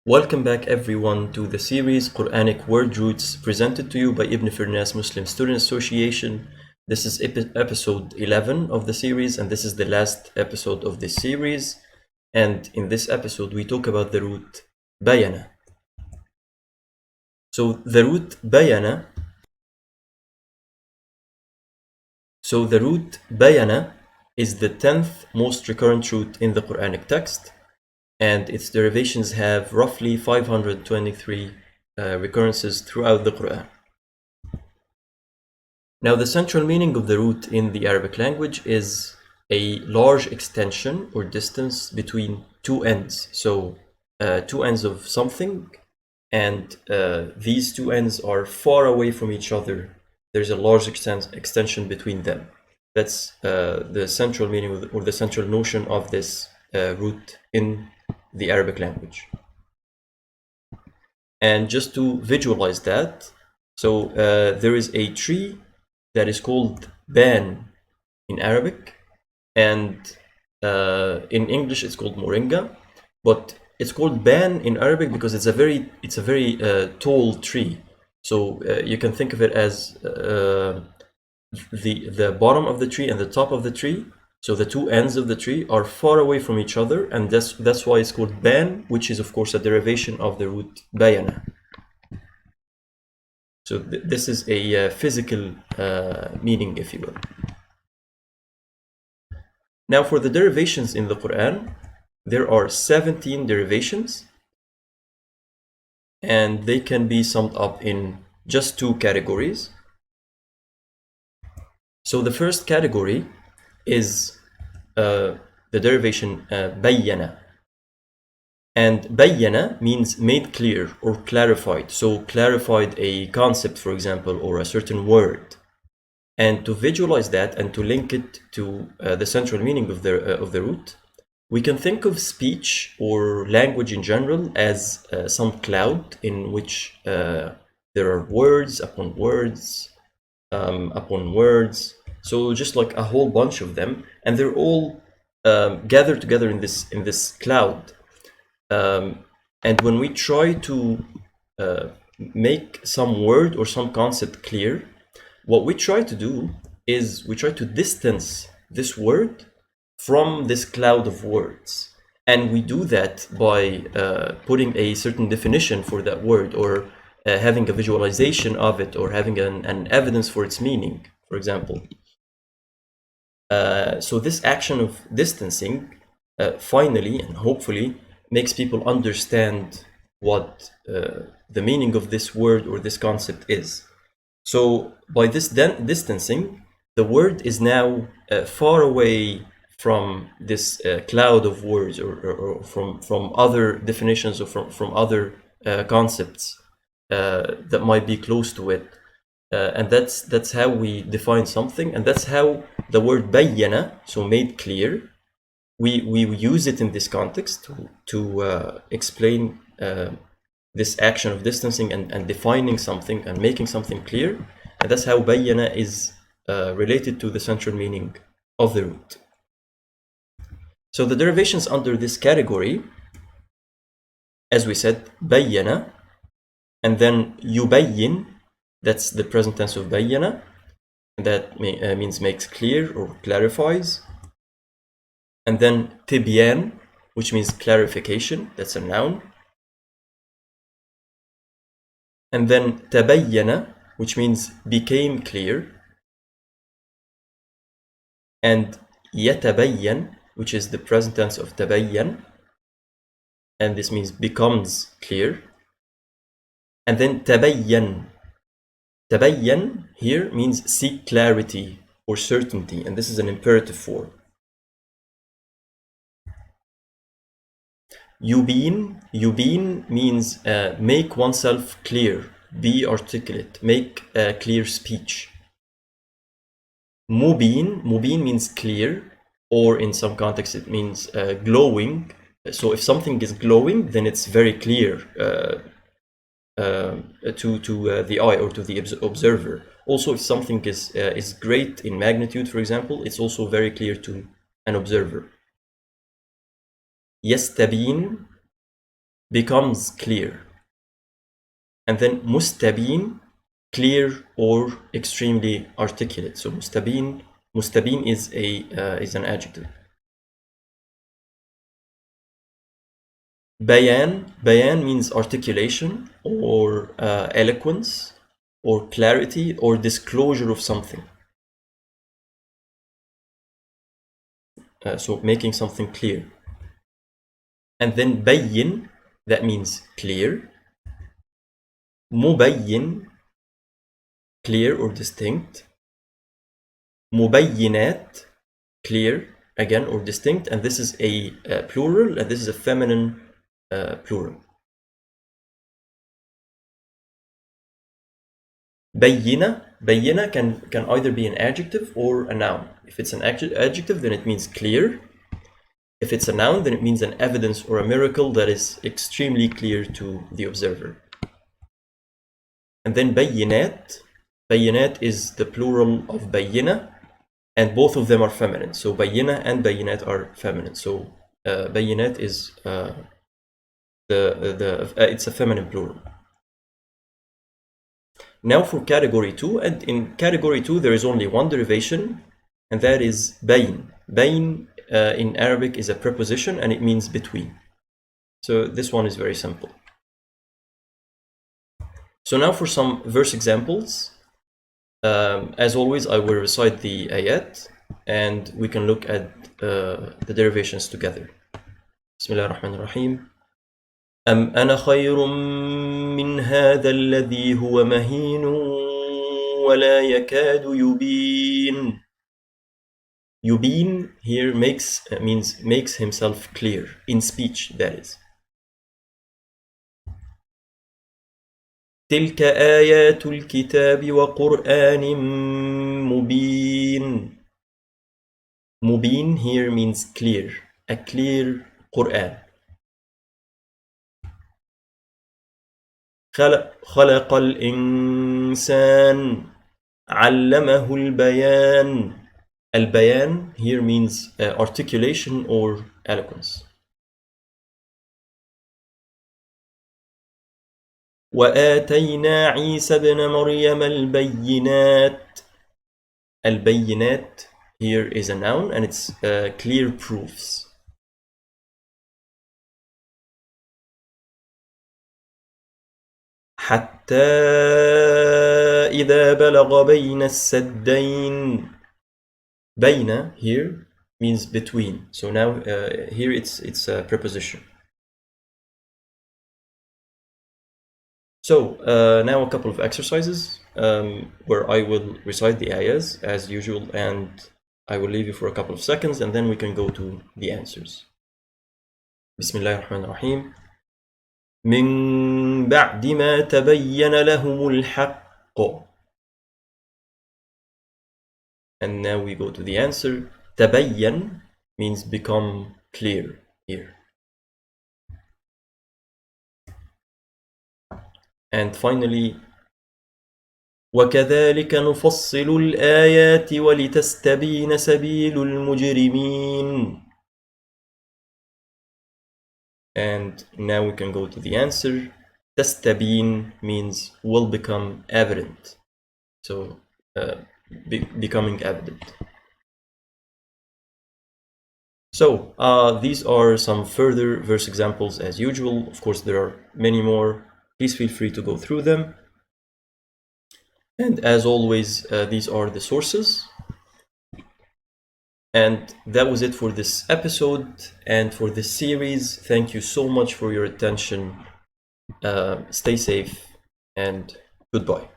Welcome back everyone to the series Quranic Word Roots presented to you by Ibn Firnas Muslim Student Association. This is episode 11 of the series, and this is the last episode of this series. And in this episode we talk about the root bayana. So the root bayana is the 10th most recurrent root in the Quranic text, and its derivations have roughly 523 recurrences throughout the Quran. Now, the central meaning of the root in the Arabic language is a large extension or distance between two ends. So, two ends of something, and these two ends are far away from each other. There's a large extension between them. That's the central meaning or the central notion of this root in the Arabic language. And just to visualize that, so there is a tree that is called ban in Arabic, and in English it's called moringa, but it's called ban in Arabic because it's a very tall tree. So you can think of it as the bottom of the tree and the top of the tree. So the two ends of the tree are far away from each other, and that's why it's called ban, which is of course a derivation of the root bayana. So this is a physical meaning, if you will. Now, for the derivations in the Quran, there are 17 derivations, and they can be summed up in just two categories. So the first category is the derivation bayyana. And bayyana means made clear or clarified. So clarified a concept, for example, or a certain word. And to visualize that and to link it to the central meaning of the root, we can think of speech or language in general as some cloud in which there are words upon words upon words. So just like a whole bunch of them, and they're all gathered together in this cloud. And when we try to make some word or some concept clear, what we try to do is we try to distance this word from this cloud of words. And we do that by putting a certain definition for that word, or having a visualization of it, or having an evidence for its meaning, for example. So this action of distancing finally and hopefully makes people understand what the meaning of this word or this concept is. So by this distancing, the word is now far away from this cloud of words, or from other definitions, or from other concepts that might be close to it. And that's how we define something, and that's how the word bayyana, so made clear, we use it in this context to explain this action of distancing and defining something and making something clear. And that's how bayyana is related to the central meaning of the root. So the derivations under this category, as we said, bayyana, and then yubayyin, that's the present tense of bayyana, that means makes clear or clarifies. And then tibyan, which means clarification, that's a noun. And then tabayyana, which means became clear. And yatabayyan, which is the present tense of tabayyan, and this means becomes clear. And then tabayyan. Tabayyan here means seek clarity or certainty, and this is an imperative form. Yubin means make oneself clear, be articulate, make clear speech. Mubin means clear, or in some contexts it means glowing. So if something is glowing, then it's very clear to the eye or to the observer. Also, if something is great in magnitude, for example, it's also very clear to an observer. Yastabin becomes clear. And then mustabin, clear or extremely articulate. So mustabin is an adjective. Bayan means articulation or eloquence or clarity or disclosure of something. So making something clear. And then bayyin, that means clear. Mubayyin, clear or distinct. Mubayyinat, clear again or distinct, and this is a plural, and this is a feminine plural. Bayyina can either be an adjective or a noun. If it's an adjective, then it means clear. If it's a noun, then it means an evidence or a miracle that is extremely clear to the observer. And then bayyinat is the plural of bayyina, and both of them are feminine. So bayyina and bayyinat are feminine. So bayyinat is it's a feminine plural. Now for category 2, and in category 2 there is only one derivation, and that is bayn. Bayn in Arabic is a preposition and it means between. So this one is very simple. So now for some verse examples. As always, I will recite the ayat and we can look at the derivations together. Bismillah ar-Rahman ar-Rahim. أم أنا خير من هذا الذي هو مهين ولا يكاد يبين. Yubin here means makes himself clear in speech, that is. تلك آيات الكتاب وقرآن مبين. Mubin here means clear, a clear Quran. خلق الإنسان علمه البيان. Al-bayan here means articulation or eloquence. وآتينا عيسى ابن مريم البينات. البينات here is a noun and it's clear proofs. حتى إذا بلغ بين السدين. بين here means between. So now here it's a preposition. So now a couple of exercises where I will recite the ayahs as usual, and I will leave you for a couple of seconds and then we can go to the answers. Bismillah ar-Rahman ar-Rahim. من بعد ما تبين لهم الحق. And now we go to the answer. تبين means become clear here. And finally, وكذلك نفصل الآيات ولتستبين سبيل المجرمين. And now we can go to the answer. تستبين means will become evident. So becoming evident. So these are some further verse examples as usual. Of course, there are many more. Please feel free to go through them. And as always, these are the sources. And that was it for this episode and for this series. Thank you so much for your attention. Stay safe and goodbye.